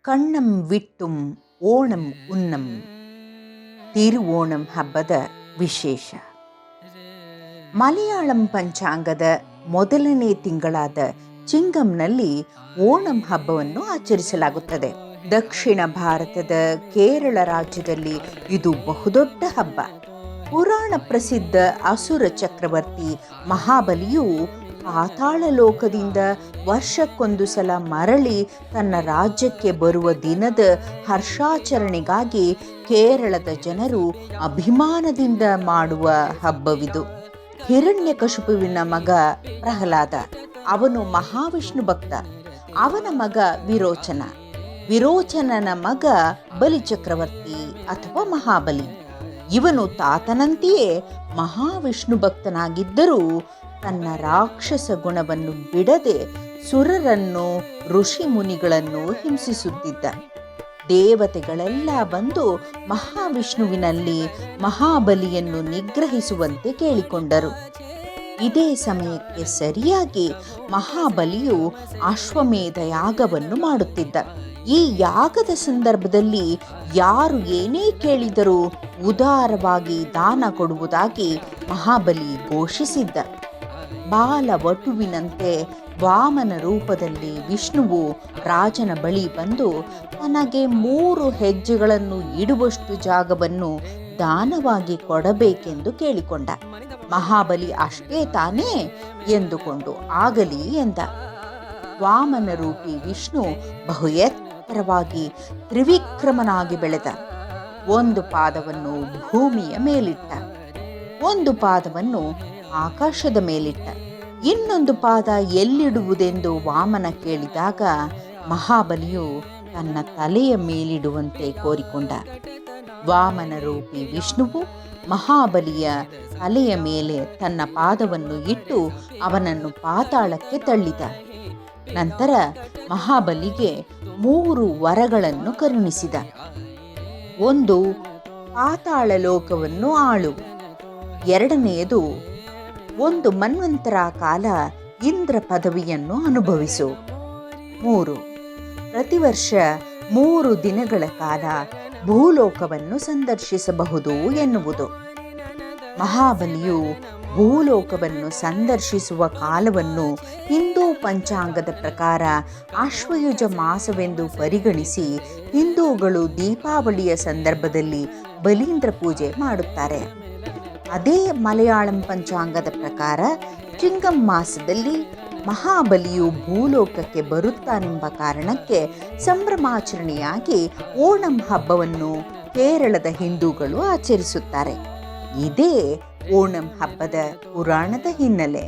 ಕಣ್ಣಂ ವಿಟ್ಟುಂ ಓಣಂ ಉನ್ನಂ ತಿರುವೋಣಂ ಹಬ್ಬದ ವಿಶೇಷ. ಮಲಯಾಳಂ ಪಂಚಾಂಗದ ಮೊದಲನೇ ತಿಂಗಳಾದ ಚಿಂಗಂನಲ್ಲಿ ಓಣಂ ಹಬ್ಬವನ್ನು ಆಚರಿಸಲಾಗುತ್ತದೆ. ದಕ್ಷಿಣ ಭಾರತದ ಕೇರಳ ರಾಜ್ಯದಲ್ಲಿ ಇದು ಬಹುದೊಡ್ಡ ಹಬ್ಬ. ಪುರಾಣ ಪ್ರಸಿದ್ಧ ಅಸುರ ಚಕ್ರವರ್ತಿ ಮಹಾಬಲಿಯು ಪಾತಾಳ ಲೋಕದಿಂದ ವರ್ಷಕ್ಕೊಂದು ಸಲ ಮರಳಿ ತನ್ನ ರಾಜ್ಯಕ್ಕೆ ಬರುವ ದಿನದ ಹರ್ಷಾಚರಣೆಗಾಗಿ ಕೇರಳದ ಜನರು ಅಭಿಮಾನದಿಂದ ಮಾಡುವ ಹಬ್ಬವಿದು. ಹಿರಣ್ಯಕಶಿಪುವಿನ ಮಗ ಪ್ರಹ್ಲಾದ, ಅವನು ಮಹಾವಿಷ್ಣು ಭಕ್ತ. ಅವನ ಮಗ ವಿರೋಚನ, ವಿರೋಚನನ ಮಗ ಬಲಿಚಕ್ರವರ್ತಿ ಅಥವಾ ಮಹಾಬಲಿ. ಇವನು ತಾತನಂತೆಯೇ ಮಹಾವಿಷ್ಣು ಭಕ್ತನಾಗಿದ್ದರೂ ತನ್ನ ರಾಕ್ಷಸ ಗುಣವನ್ನು ಬಿಡದೆ ಸುರರನ್ನು ಋಷಿ ಮುನಿಗಳನ್ನು ಹಿಂಸಿಸುತ್ತಿದ್ದ. ದೇವತೆಗಳೆಲ್ಲ ಬಂದು ಮಹಾವಿಷ್ಣುವಿನಲ್ಲಿ ಮಹಾಬಲಿಯನ್ನು ನಿಗ್ರಹಿಸುವಂತೆ ಕೇಳಿಕೊಂಡರು. ಇದೇ ಸಮಯಕ್ಕೆ ಸರಿಯಾಗಿ ಮಹಾಬಲಿಯು ಅಶ್ವಮೇಧ ಯಾಗವನ್ನು ಮಾಡುತ್ತಿದ್ದ. ಈ ಯಾಗದ ಸಂದರ್ಭದಲ್ಲಿ ಯಾರು ಏನೇ ಕೇಳಿದರೂ ಉದಾರವಾಗಿ ದಾನ ಕೊಡುವುದಾಗಿ ಮಹಾಬಲಿ ಘೋಷಿಸಿದ್ದ. ಬಾಲವಟುವಿನಂತೆ ವಾಮನ ರೂಪದಲ್ಲಿ ವಿಷ್ಣುವು ರಾಜನ ಬಳಿ ಬಂದು ತನಗೆ 3 ಹೆಜ್ಜೆಗಳನ್ನು ಇಡುವಷ್ಟು ಜಾಗವನ್ನು ದಾನವಾಗಿ ಕೊಡಬೇಕೆಂದು ಕೇಳಿಕೊಂಡ. ಮಹಾಬಲಿ ಅಷ್ಟೇ ತಾನೇ ಎಂದುಕೊಂಡು ಆಗಲಿ ಎಂದ. ವಾಮನ ರೂಪಿ ವಿಷ್ಣು ಬಹು ಎತ್ತರವಾಗಿ ತ್ರಿವಿಕ್ರಮನಾಗಿ ಬೆಳೆದ. ಒಂದು ಪಾದವನ್ನು ಭೂಮಿಯ ಮೇಲಿಟ್ಟ, ಒಂದು ಪಾದವನ್ನು ಆಕಾಶದ ಮೇಲಿಟ್ಟ. ಇನ್ನೊಂದು ಪಾದ ಎಲ್ಲಿಡುವುದೆಂದು ವಾಮನ ಕೇಳಿದಾಗ ಮಹಾಬಲಿಯು ತನ್ನ ತಲೆಯ ಮೇಲಿಡುವಂತೆ ಕೋರಿಕೊಂಡ. ವಾಮನ ರೂಪಿ ವಿಷ್ಣುವು ಮಹಾಬಲಿಯ ತಲೆಯ ಮೇಲೆ ತನ್ನ ಪಾದವನ್ನು ಇಟ್ಟು ಅವನನ್ನು ಪಾತಾಳಕ್ಕೆ ತಳ್ಳಿದ. ನಂತರ ಮಹಾಬಲಿಗೆ 3 ವರಗಳನ್ನು ಕರುಣಿಸಿದ. ಒಂದು, ಪಾತಾಳ ಲೋಕವನ್ನು ಆಳು. ಎರಡನೆಯದು, ಒಂದು ಮನ್ವಂತರ ಕಾಲ ಇಂದ್ರ ಪದವಿಯನ್ನು ಅನುಭವಿಸು. 3, ಪ್ರತಿ ವರ್ಷ 3 ದಿನಗಳ ಕಾಲ ಭೂಲೋಕವನ್ನು ಸಂದರ್ಶಿಸಬಹುದು ಎನ್ನುವುದು. ಮಹಾಬಲಿಯು ಭೂಲೋಕವನ್ನು ಸಂದರ್ಶಿಸುವ ಕಾಲವನ್ನು ಹಿಂದೂ ಪಂಚಾಂಗದ ಪ್ರಕಾರ ಆಶ್ವಯುಜ ಮಾಸವೆಂದು ಪರಿಗಣಿಸಿ ಹಿಂದೂಗಳು ದೀಪಾವಳಿಯ ಸಂದರ್ಭದಲ್ಲಿ ಬಲೀಂದ್ರ ಪೂಜೆ ಮಾಡುತ್ತಾರೆ. ಅದೇ ಮಲಯಾಳಂ ಪಂಚಾಂಗದ ಪ್ರಕಾರ ಚಿಂಗಂ ಮಾಸದಲ್ಲಿ ಮಹಾಬಲಿಯು ಭೂಲೋಕಕ್ಕೆ ಬರುತ್ತಾನೆಂಬ ಕಾರಣಕ್ಕೆ ಸಂಭ್ರಮಾಚರಣೆಯಾಗಿ ಓಣಂ ಹಬ್ಬವನ್ನು ಕೇರಳದ ಹಿಂದೂಗಳು ಆಚರಿಸುತ್ತಾರೆ. ಇದೇ ಓಣಂ ಹಬ್ಬದ ಪುರಾಣದ ಹಿನ್ನೆಲೆ.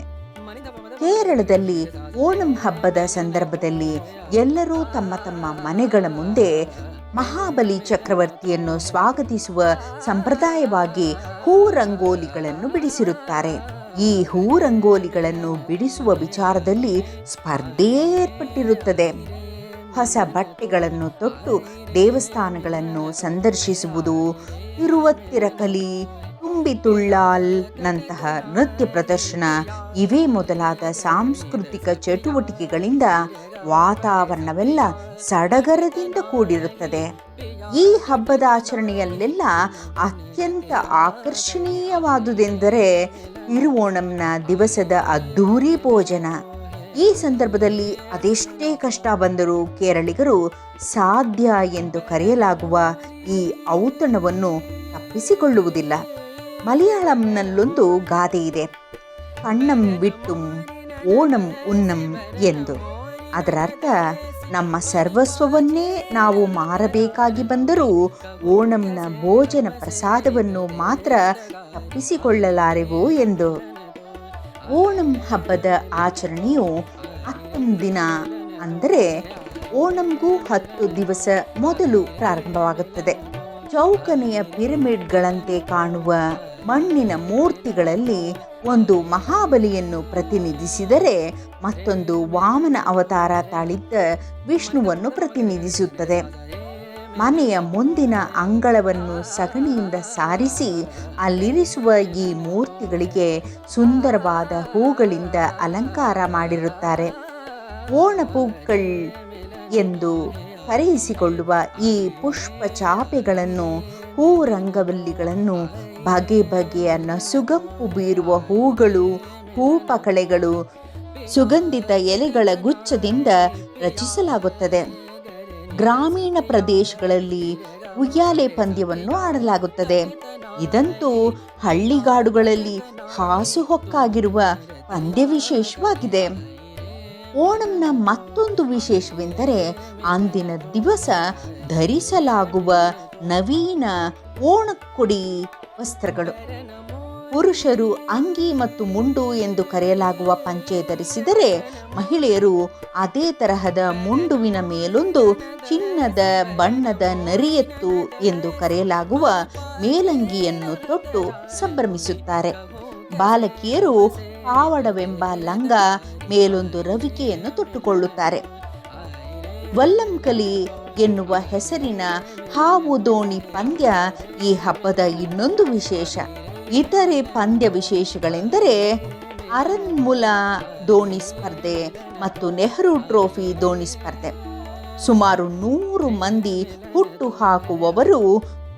ಕೇರಳದಲ್ಲಿ ಓಣಂ ಹಬ್ಬದ ಸಂದರ್ಭದಲ್ಲಿ ಎಲ್ಲರೂ ತಮ್ಮ ತಮ್ಮ ಮನೆಗಳ ಮುಂದೆ ಮಹಾಬಲಿ ಚಕ್ರವರ್ತಿಯನ್ನು ಸ್ವಾಗತಿಸುವ ಸಂಪ್ರದಾಯವಾಗಿ ಹೂರಂಗೋಲಿಗಳನ್ನು ಬಿಡಿಸಿರುತ್ತಾರೆ. ಈ ಹೂರಂಗೋಲಿಗಳನ್ನು ಬಿಡಿಸುವ ವಿಚಾರದಲ್ಲಿ ಸ್ಪರ್ಧೆಯೇ ಏರ್ಪಟ್ಟಿರುತ್ತದೆ. ಹೊಸ ಬಟ್ಟೆಗಳನ್ನು ತೊಟ್ಟು ದೇವಸ್ಥಾನಗಳನ್ನು ಸಂದರ್ಶಿಸುವುದು, ತಿರುವತ್ತಿರಕಲಿ, ತುಂಬಿ ತುಳ್ಳಾಲ್ ನಂತಹ ನೃತ್ಯ ಪ್ರದರ್ಶನ ಇವೇ ಮೊದಲಾದ ಸಾಂಸ್ಕೃತಿಕ ಚಟುವಟಿಕೆಗಳಿಂದ ವಾತಾವರಣವೆಲ್ಲ ಸಡಗರದಿಂದ ಕೂಡಿರುತ್ತದೆ. ಈ ಹಬ್ಬದ ಆಚರಣೆಯಲ್ಲೆಲ್ಲ ಅತ್ಯಂತ ಆಕರ್ಷಣೀಯವಾದುದೆಂದರೆ ತಿರುವೋಣಂನ ದಿವಸದ ಅದ್ಧೂರಿ ಭೋಜನ. ಈ ಸಂದರ್ಭದಲ್ಲಿ ಅದೆಷ್ಟೇ ಕಷ್ಟ ಬಂದರೂ ಕೇರಳಿಗರು ಸಾಧ್ಯ ಎಂದು ಕರೆಯಲಾಗುವ ಈ ಔತಣವನ್ನು ತಪ್ಪಿಸಿಕೊಳ್ಳುವುದಿಲ್ಲ. ಮಲಯಾಳಂನಲ್ಲೊಂದು ಗಾದೆ ಇದೆ, ಕಣ್ಣಂ ವಿಟ್ಟುಂ ಓಣಂ ಉನ್ನಂ ಎಂದು. ಅದರ ಅರ್ಥ, ನಮ್ಮ ಸರ್ವಸ್ವವನ್ನೇ ನಾವು ಮಾರಬೇಕಾಗಿ ಬಂದರೂ ಓಣಂನ ಭೋಜನ ಪ್ರಸಾದವನ್ನು ಮಾತ್ರ ತಪ್ಪಿಸಿಕೊಳ್ಳಲಾರೆವು ಎಂದು. ಓಣಂ ಹಬ್ಬದ ಆಚರಣೆಯು 10 ದಿನ, ಅಂದರೆ ಓಣಂಗೂ 10 ದಿವಸ ಮೊದಲು ಪ್ರಾರಂಭವಾಗುತ್ತದೆ. ಚೌಕನೆಯ ಪಿರಮಿಡ್ಗಳಂತೆ ಕಾಣುವ ಮಣ್ಣಿನ ಮೂರ್ತಿಗಳಲ್ಲಿ ಒಂದು ಮಹಾಬಲಿಯನ್ನು ಪ್ರತಿನಿಧಿಸಿದರೆ ಮತ್ತೊಂದು ವಾಮನ ಅವತಾರ ತಾಳಿದ್ದ ವಿಷ್ಣುವನ್ನು ಪ್ರತಿನಿಧಿಸುತ್ತದೆ. ಮನೆಯ ಮುಂದಿನ ಅಂಗಳವನ್ನು ಸಗಣಿಯಿಂದ ಸಾರಿಸಿ ಅಲ್ಲಿರಿಸುವ ಈ ಮೂರ್ತಿಗಳಿಗೆ ಸುಂದರವಾದ ಹೂಗಳಿಂದ ಅಲಂಕಾರ ಮಾಡಿರುತ್ತಾರೆ. ಓಣಪೂಕ್ಕಳ್ ಎಂದು ಕರೆಯಿಸಿಕೊಳ್ಳುವ ಈ ಪುಷ್ಪ ಚಾಪೆಗಳನ್ನು, ಹೂರಂಗವಲ್ಲಿಗಳನ್ನು, ಬಗೆ ಬಗೆಯ ನಸುಗಂಪು ಬೀರುವ ಹೂಗಳು, ಹೂಪಕಳೆಗಳು, ಸುಗಂಧಿತ ಎಲೆಗಳ ಗುಚ್ಛದಿಂದ ರಚಿಸಲಾಗುತ್ತದೆ. ಗ್ರಾಮೀಣ ಪ್ರದೇಶಗಳಲ್ಲಿ ಉಯ್ಯಾಲೆ ಪಂದ್ಯವನ್ನು ಆಡಲಾಗುತ್ತದೆ. ಇದಂತೂ ಹಳ್ಳಿಗಾಡುಗಳಲ್ಲಿ ಹಾಸುಹೊಕ್ಕಾಗಿರುವ ಪಂದ್ಯ ವಿಶೇಷವಾಗಿದೆ. ಓಣಂನ ಮತ್ತೊಂದು ವಿಶೇಷವೆಂದರೆ ಅಂದಿನ ದಿವಸ ಧರಿಸಲಾಗುವ ನವೀನ ಓಣಕ್ಕೊಡಿ ವಸ್ತ್ರಗಳು. ಪುರುಷರು ಅಂಗಿ ಮತ್ತು ಮುಂಡು ಎಂದು ಕರೆಯಲಾಗುವ ಪಂಚೆ ಧರಿಸಿದರೆ, ಮಹಿಳೆಯರು ಅದೇ ತರಹದ ಮುಂಡುವಿನ ಮೇಲೊಂದು ಚಿನ್ನದ ಬಣ್ಣದ ನರಿಯತ್ತು ಎಂದು ಕರೆಯಲಾಗುವ ಮೇಲಂಗಿಯನ್ನು ತೊಟ್ಟು ಸಂಭ್ರಮಿಸುತ್ತಾರೆ. ಬಾಲಕಿಯರು ಪಾವಡವೆಂಬ ಲಂಗ ಮೇಲೊಂದು ರವಿಕೆಯನ್ನು ತೊಟ್ಟುಕೊಳ್ಳುತ್ತಾರೆ. ವಲ್ಲಂಕಲಿ ಎನ್ನುವ ಹೆಸರಿನ ಹಾವು ದೋಣಿ ಪಂದ್ಯ ಈ ಹಬ್ಬದ ಇನ್ನೊಂದು ವಿಶೇಷ. ಇತರೆ ಪಂದ್ಯ ವಿಶೇಷಗಳೆಂದರೆ ಅರನ್ಮುಲಾ ದೋಣಿ ಸ್ಪರ್ಧೆ ಮತ್ತು ನೆಹರು ಟ್ರೋಫಿ ದೋಣಿ ಸ್ಪರ್ಧೆ. ಸುಮಾರು 100 ಮಂದಿ ಹುಟ್ಟು ಹಾಕುವವರು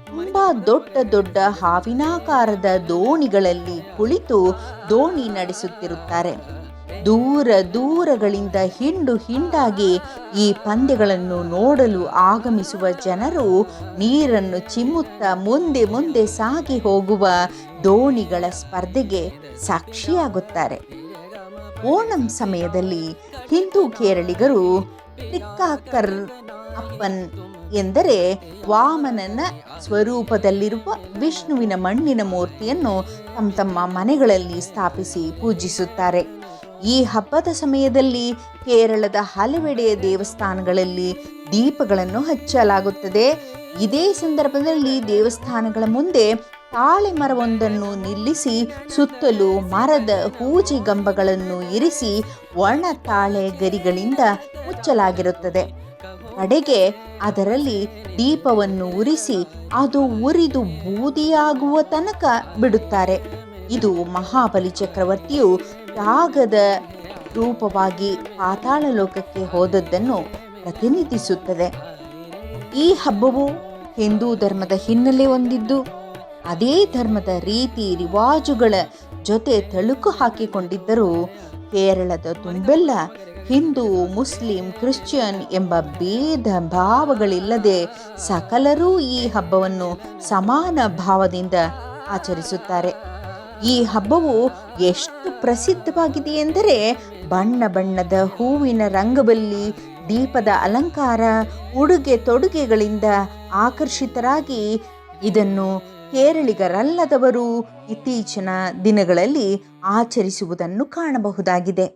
ತುಂಬ ದೊಡ್ಡ ದೊಡ್ಡ ಹಾವಿನಾಕಾರದ ದೋಣಿಗಳಲ್ಲಿ ಕುಳಿತು ದೋಣಿ ನಡೆಸುತ್ತಿರುತ್ತಾರೆ. ದೂರ ದೂರಗಳಿಂದ ಹಿಂಡು ಹಿಂಡಾಗಿ ಈ ಪಂದ್ಯಗಳನ್ನು ನೋಡಲು ಆಗಮಿಸುವ ಜನರು ನೀರನ್ನು ಚಿಮ್ಮುತ್ತಾ ಮುಂದೆ ಮುಂದೆ ಸಾಗಿ ಹೋಗುವ ದೋಣಿಗಳ ಸ್ಪರ್ಧೆಗೆ ಸಾಕ್ಷಿಯಾಗುತ್ತಾರೆ. ಓಣಂ ಸಮಯದಲ್ಲಿ ಹಿಂದೂ ಕೇರಳಿಗರು ಟಿಕ್ಕಾಕರ್ ಅಪ್ಪನ್ ಎಂದರೆ ವಾಮನನ ಸ್ವರೂಪದಲ್ಲಿರುವ ವಿಷ್ಣುವಿನ ಮಣ್ಣಿನ ಮೂರ್ತಿಯನ್ನು ತಮ್ಮ ಮನೆಗಳಲ್ಲಿ ಸ್ಥಾಪಿಸಿ ಪೂಜಿಸುತ್ತಾರೆ. ಈ ಹಬ್ಬದ ಸಮಯದಲ್ಲಿ ಕೇರಳದ ಹಲವೆಡೆ ದೇವಸ್ಥಾನಗಳಲ್ಲಿ ದೀಪಗಳನ್ನು ಹಚ್ಚಲಾಗುತ್ತದೆ. ಇದೇ ಸಂದರ್ಭದಲ್ಲಿ ದೇವಸ್ಥಾನಗಳ ಮುಂದೆ ತಾಳೆ ಮರವೊಂದನ್ನು ನಿಲ್ಲಿಸಿ ಸುತ್ತಲೂ ಮರದ ಹೂಜಿಗಂಬಗಳನ್ನು ಇರಿಸಿ ಒಣ ತಾಳೆ ಗರಿಗಳಿಂದ ಮುಚ್ಚಲಾಗಿರುತ್ತದೆ. ಕಡೆಗೆ ಅದರಲ್ಲಿ ದೀಪವನ್ನು ಉರಿಸಿ ಅದು ಉರಿದು ಬೂದಿಯಾಗುವ ತನಕ ಬಿಡುತ್ತಾರೆ. ಇದು ಮಹಾಬಲಿ ಚಕ್ರವರ್ತಿಯು ತ್ಯಾಗದ ರೂಪವಾಗಿ ಪಾತಾಳ ಲೋಕಕ್ಕೆ ಹೋದದ್ದನ್ನು ಪ್ರತಿನಿಧಿಸುತ್ತದೆ. ಈ ಹಬ್ಬವು ಹಿಂದೂ ಧರ್ಮದ ಹಿನ್ನೆಲೆ ಹೊಂದಿದ್ದು, ಅದೇ ಧರ್ಮದ ರೀತಿ ರಿವಾಜುಗಳ ಜೊತೆ ತಳುಕು ಹಾಕಿಕೊಂಡಿದ್ದರೂ ಕೇರಳದ ತುಂಬೆಲ್ಲ ಹಿಂದೂ, ಮುಸ್ಲಿಂ, ಕ್ರಿಶ್ಚಿಯನ್ ಎಂಬ ಭೇದ ಭಾವಗಳಿಲ್ಲದೆ ಸಕಲರೂ ಈ ಹಬ್ಬವನ್ನು ಸಮಾನ ಭಾವದಿಂದ ಆಚರಿಸುತ್ತಾರೆ. ಈ ಹಬ್ಬವು ಎಷ್ಟು ಪ್ರಸಿದ್ಧವಾಗಿದೆ ಎಂದರೆ ಬಣ್ಣ ಬಣ್ಣದ ಹೂವಿನ ರಂಗವಲ್ಲಿ, ದೀಪದ ಅಲಂಕಾರ, ಉಡುಗೆ ತೊಡುಗೆಗಳಿಂದ ಆಕರ್ಷಿತರಾಗಿ ಇದನ್ನು ಕೇರಳಿಗರಲ್ಲದವರು ಇತ್ತೀಚಿನ ದಿನಗಳಲ್ಲಿ ಆಚರಿಸುವುದನ್ನು ಕಾಣಬಹುದಾಗಿದೆ.